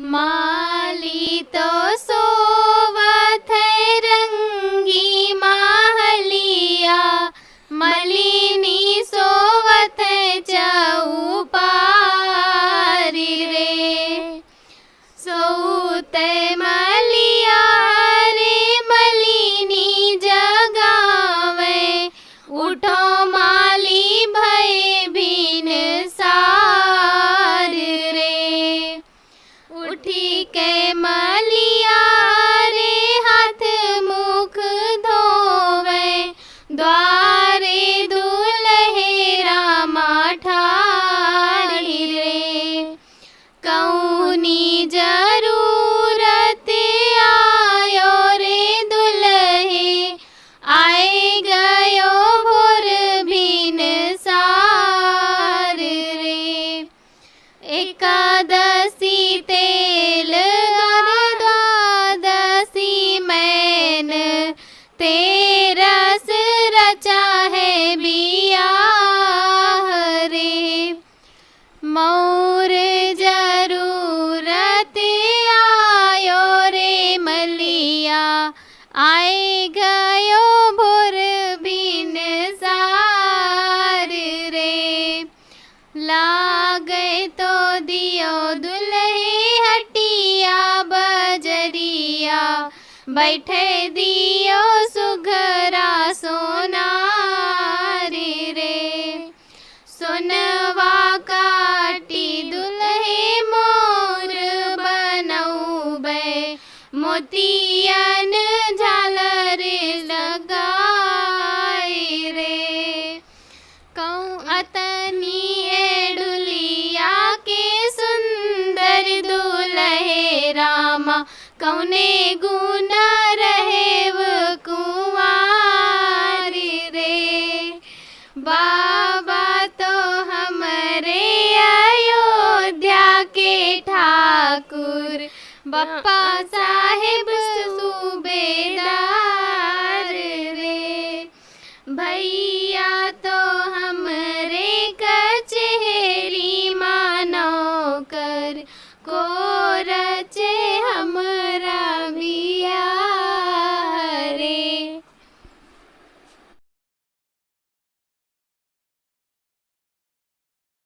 माली तो सोवत है रंगी महलिया, मलिनी सोवत है चौपारी रे। सोते मलिया रे मलिनी जगावे, उठो माली भय भीन सार रे। उठी के मलिया रे हाथ मुख धोवे, द्वारे दुल्हे रामा ठाड़ी रे। कौनी जरूरत आयो रे दुल्हे, आए गयो भोर भीन सार रे। एकादशी तेल द्वादशी मैन, तेरस रचा है बियाह रे। मोर जरूरत आयो रे मलिया, आए गयो भोर बिन सार रे। लागे तो दियो दुल्हे हटिया बजरिया, बैठे दियो सुघरा सोनार रे। सोनवा काटी दुल्हे मोर बनौबे, मोतियन झालर लगाए रे। कहूँ अतनी एडुलिया के सुंदर दुल्हे रामा, कौने गुण रहेव कुंवार रे। बाबा तो हमरे अयोध्या के ठाकुर, बप्पा